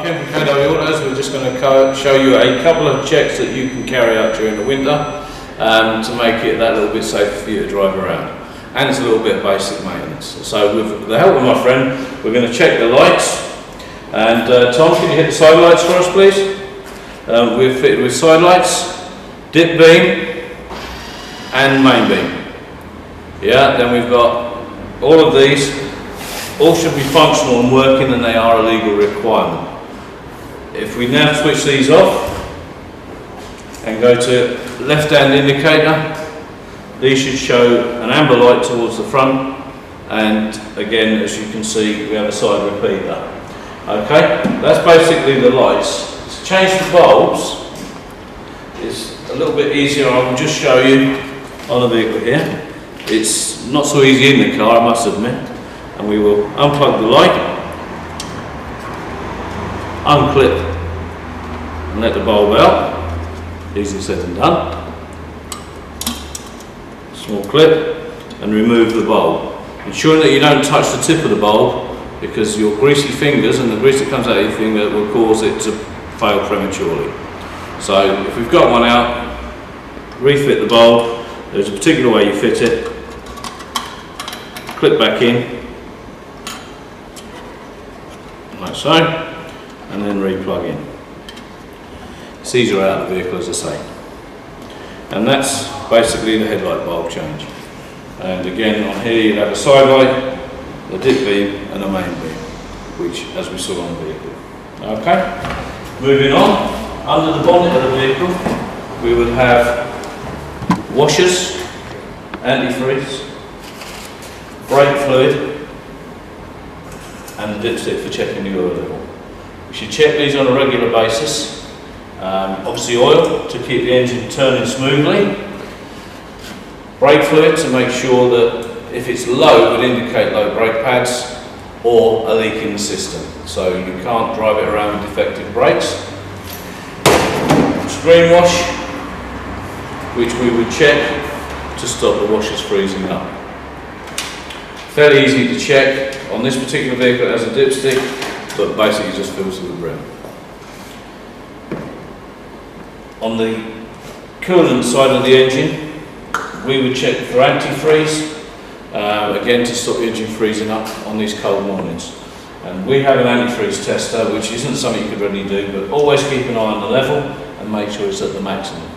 I'm Ken from KW Autos. We're just going to show you a couple of checks that you can carry out during the winter to make it that little bit safer for you to drive around. And it's a little bit of basic maintenance. So with the help of my friend, we're going to check the lights. And Tom, can you hit the side lights for us, please? We're fitted with side lights, dip beam and main beam. Yeah, then we've got all of these. All should be functional and working, and they are a legal requirement. If we now switch these off and go to left hand indicator, these should show an amber light towards the front, and again, as you can see, we have a side repeater. Okay, that's basically the lights. To change the bulbs is a little bit easier. I will just show you on the vehicle here. It's not so easy in the car, I must admit. And we will unplug the light, unclip and let the bulb out. Easily said and done. Small clip and remove the bulb. Ensuring that you don't touch the tip of the bulb, because your greasy fingers and the grease that comes out of your finger will cause it to fail prematurely. So if we've got one out, refit the bulb. There's a particular way you fit it. Clip back in, like so, and then re-plug in. It's easier out of the vehicle, as I say. And that's basically the headlight bulb change. And again, on here you have a side light, a dip beam and a main beam, which, as we saw on the vehicle. Okay, moving on, under the bonnet of the vehicle we would have washers, antifreeze, brake fluid and the dipstick for checking the oil level. We should check these on a regular basis. Obviously oil to keep the engine turning smoothly. Brake fluid to make sure that if it's low, it would indicate low brake pads or a leak in the system. So you can't drive it around with defective brakes. Screen wash, which we would check to stop the washers freezing up. Fairly easy to check. On this particular vehicle it has a dipstick, but basically just fills to the brim. On the coolant side of the engine, we would check for antifreeze, again to stop the engine freezing up on these cold mornings. And we have an antifreeze tester, which isn't something you could really do, but always keep an eye on the level and make sure it's at the maximum.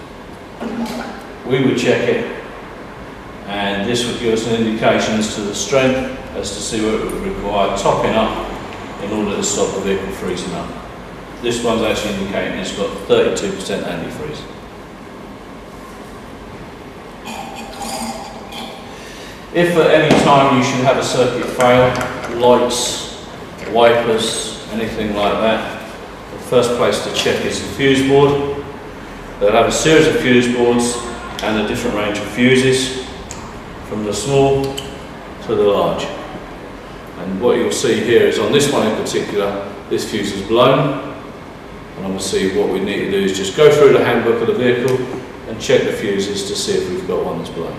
We would check it, and this would give us an indication as to the strength, as to see whether it would require topping up in order to stop the vehicle freezing up. This one's actually indicating it's got 32% antifreeze. If at any time you should have a circuit fail, lights, wipers, anything like that, the first place to check is the fuse board. They'll have a series of fuse boards and a different range of fuses, from the small to the large. And what you'll see here is on this one in particular, this fuse is blown. And obviously what we need to do is just go through the handbook of the vehicle and check the fuses to see if we've got one that's blown.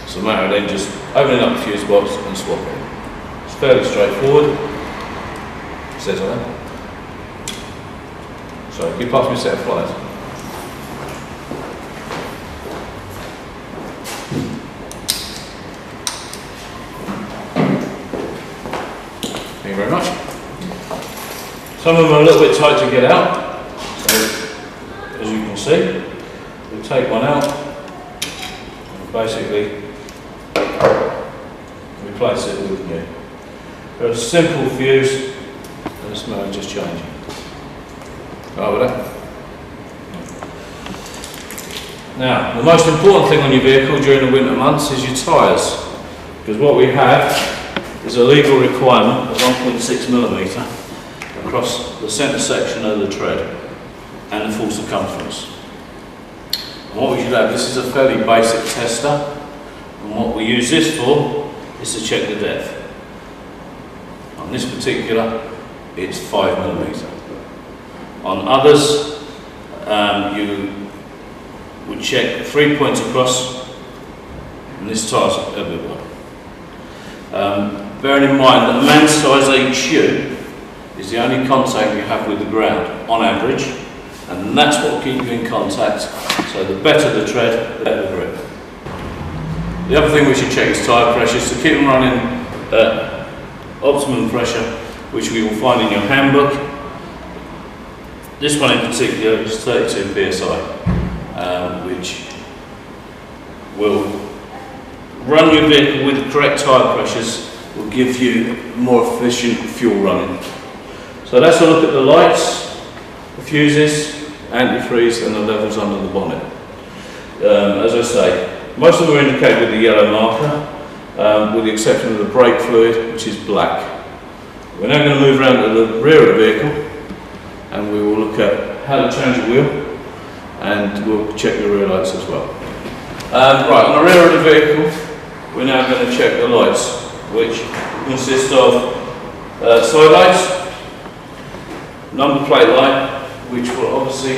So matter of then just opening up the fuse box and swapping it. It's fairly straightforward. It says on it. Sorry, can you pass me a set of pliers? Thank you very much. Some of them are a little bit tight to get out, so as you can see, we'll take one out and basically replace it with new. They're a simple fuse and the smell is just changing. Over there. Now, the most important thing on your vehicle during the winter months is your tyres, because what we have is a legal requirement of 1.6mm across the centre section of the tread and the full circumference. And what we should have, this is a fairly basic tester, and what we use this for is to check the depth. On this particular, it's 5mm. On others, you would check 3 points across, and this tyre's a bit wide. Bearing in mind that a man size 8 shoe is the only contact you have with the ground, on average, and that's what will keep you in contact. So the better the tread, the better the grip. The other thing we should check is tyre pressures, to keep them running at optimum pressure, which we will find in your handbook. This one in particular is 32 psi, which will run your vehicle with the correct tyre pressures, will give you more efficient fuel running. So let's have a look at the lights, the fuses, antifreeze and the levels under the bonnet. As I say, most of them are indicated with the yellow marker, with the exception of the brake fluid, which is black. We're now going to move around to the rear of the vehicle and we will look at how to change the wheel, and we'll check the rear lights as well. Right, on the rear of the vehicle, we're now going to check the lights, which consist of side lights, number plate light, which will obviously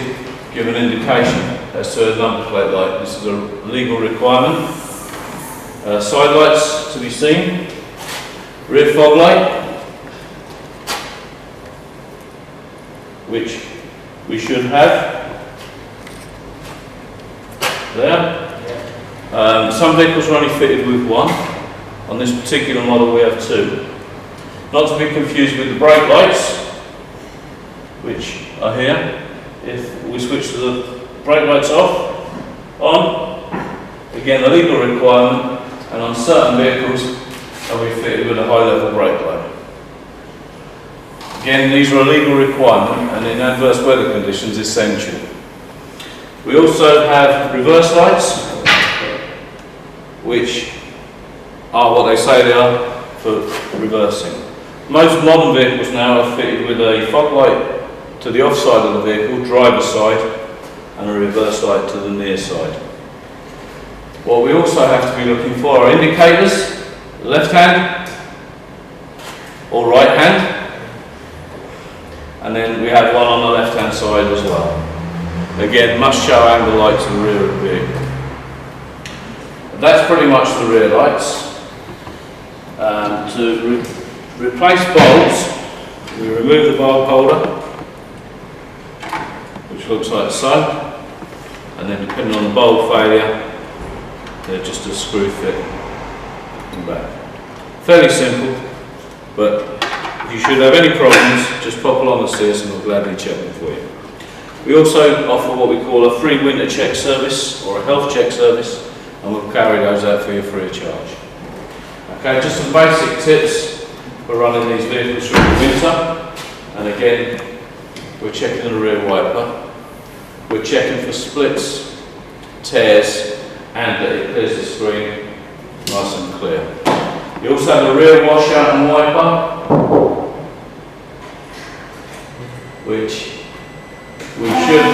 give an indication as to a number plate light. This is a legal requirement. Side lights to be seen, rear fog light, which we should have there. Some vehicles are only fitted with one. On this particular model we have two. Not to be confused with the brake lights, which are here. If we switch the brake lights off, on, again the legal requirement, and on certain vehicles are we fitted with a high level brake light. Again, these are a legal requirement and in adverse weather conditions essential. We also have reverse lights, which are what they say they are for reversing. Most modern vehicles now are fitted with a fog light to the off side of the vehicle, driver's side, and a reverse light to the near side. What we also have to be looking for are indicators, left hand or right hand, and then we have one on the left hand side as well. Again, must show angle light to the rear of the vehicle. That's pretty much the rear lights. To replace bulbs, we remove the bulb holder, which looks like so, and then depending on the bulb failure, they're just a screw fit in the back. Fairly simple, but if you should have any problems, just pop along and see us and we'll gladly check them for you. We also offer what we call a free winter check service or a health check service, and we'll carry those out for you free of charge. Okay, just some basic tips for running these vehicles through the winter. And again, we're checking the rear wiper. We're checking for splits, tears, and that it clears the screen nice and clear. You also have a rear washout and wiper, which we should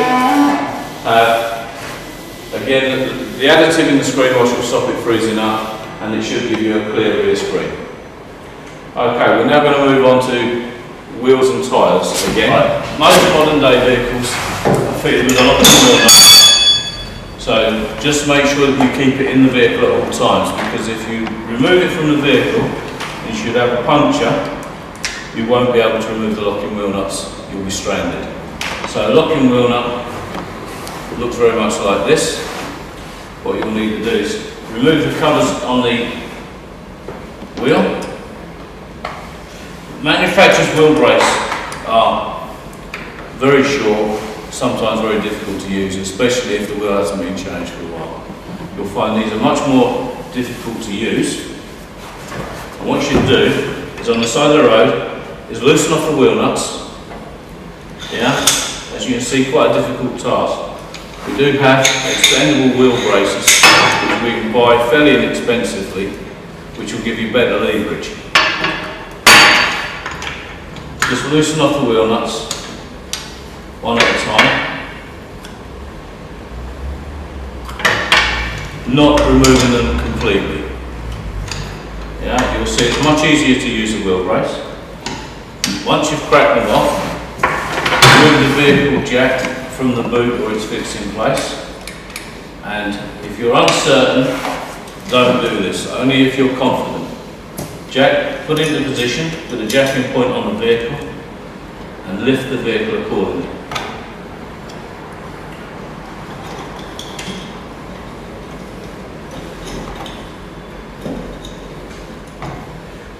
have. Again, the additive in the screen wash will stop it freezing up, and it should give you a clear rear screen. Okay, we're now going to move on to wheels and tyres again. Right. Most modern day vehicles are fitted with a lot of wheel nuts. So just make sure that you keep it in the vehicle at all times, because if you remove it from the vehicle, you should have a puncture, you won't be able to remove the locking wheel nuts, you'll be stranded. So a locking wheel nut looks very much like this. What you'll need to do is remove the covers on the wheel. Manufacturer's wheel brakes are very short, sometimes very difficult to use, especially if the wheel hasn't been changed for a while. You'll find these are much more difficult to use. And what you should do is on the side of the road is loosen off the wheel nuts. Yeah, as you can see, quite a difficult task. We do have extendable wheel braces, which we can buy fairly inexpensively, which will give you better leverage. Just loosen off the wheel nuts, one at a time, not removing them completely. Yeah, you'll see it's much easier to use a wheel brace. Once you've cracked them off, remove the vehicle jack from the boot where it's fixed in place, and if you're uncertain, don't do this, only if you're confident. Jack put into position with the jacking point on the vehicle, and lift the vehicle accordingly.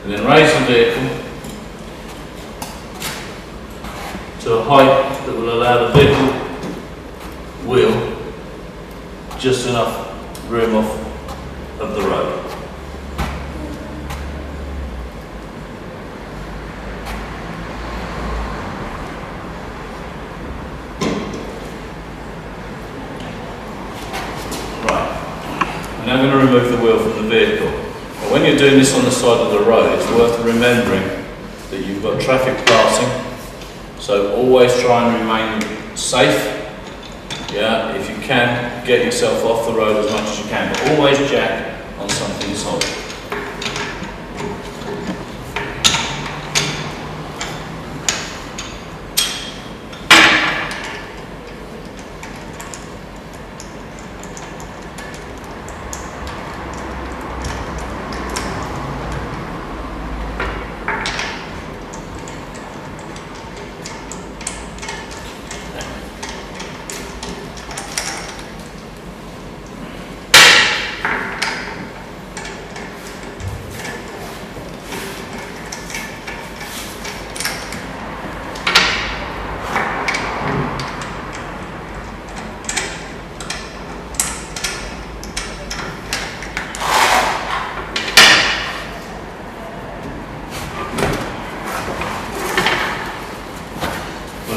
And then raise the vehicle to a height that will allow the vehicle wheel just enough room off of the road. Right, I'm now going to remove the wheel from the vehicle. But when you're doing this on the side of the road, it's worth remembering that you've got traffic passing. So always try and remain safe. Yeah, if you can, get yourself off the road as much as you can, but always jack on something solid.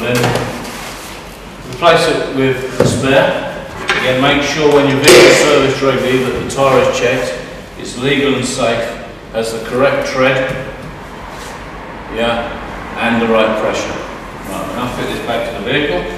Then replace it with a spare. Again, make sure when your vehicle serviced regularly that the tyre is checked, it's legal and safe, has the correct tread, yeah, and the right pressure. Right, now fit this back to the vehicle.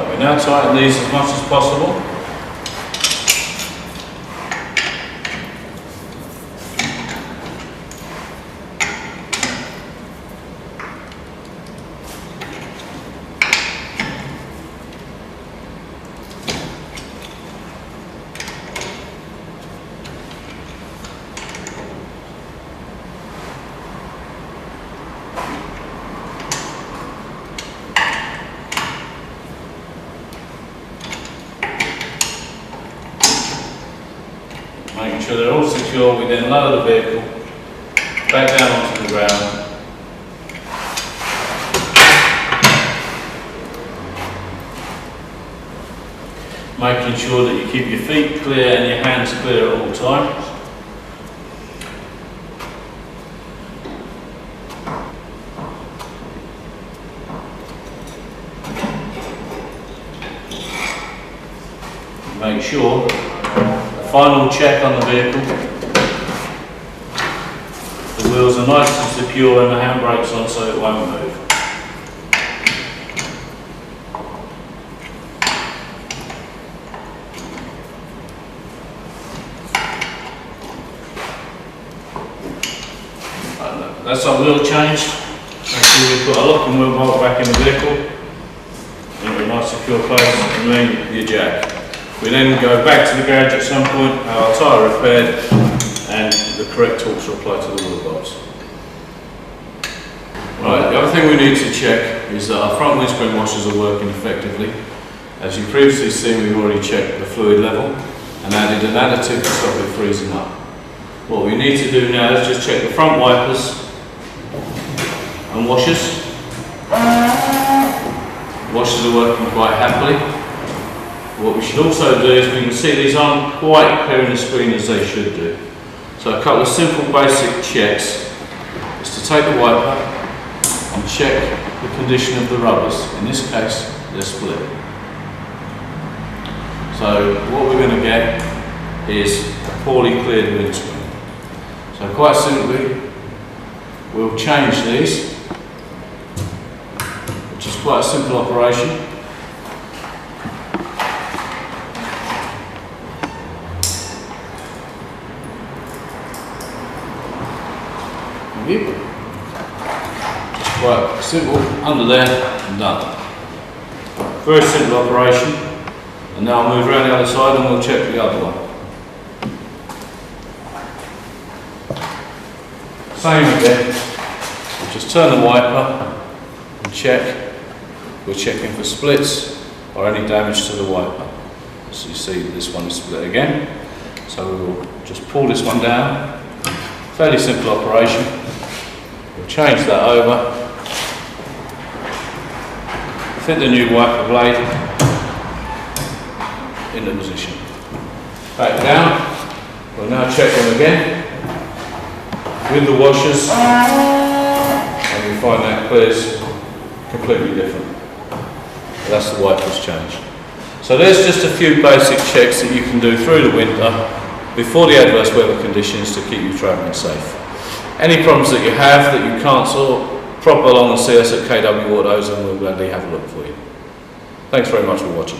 We now tighten these as much as possible. Making sure they're all secure, we then lower the vehicle back down onto the ground. Making sure that you keep your feet clear and your hands clear at all times. Make sure final check on the vehicle. The wheels are nice and secure and the handbrake's on so it won't move. That's our wheel changed. Make sure we put a lock and wheel bolt back in the vehicle in a nice secure place and then your jack. We then go back to the garage at some point, have our tyre repaired and the correct torques are applied to the wheel bolts. Right, the other thing we need to check is that our front windscreen washers are working effectively. As you previously seen, we've already checked the fluid level and added an additive to stop it freezing up. What we need to do now is just check the front wipers and washers. Washers are working quite happily. What we should also do is we can see these aren't quite clear in the screen as they should do. So a couple of simple basic checks is to take the wiper and check the condition of the rubbers. In this case, they're split. So So what we're going to get is a poorly cleared windscreen. So quite simply, we'll change these, which is quite a simple operation. Just quite simple, under there and done. Very simple operation. And now I'll move around the other side and we'll check the other one. Same again. We'll just turn the wiper and check. We're checking for splits or any damage to the wiper. So you see this one is split again. So we'll just pull this one down. Fairly simple operation. We'll change that over. Fit the new wiper blade into position. Back down. We'll now check them again with the washers, and we find that clears completely different. That's the wipers changed. So there's just a few basic checks that you can do through the winter before the adverse weather conditions to keep you travelling safe. Any problems that you have that you can't sort, pop along and see us at KW Autos and we'll gladly have a look for you. Thanks very much for watching.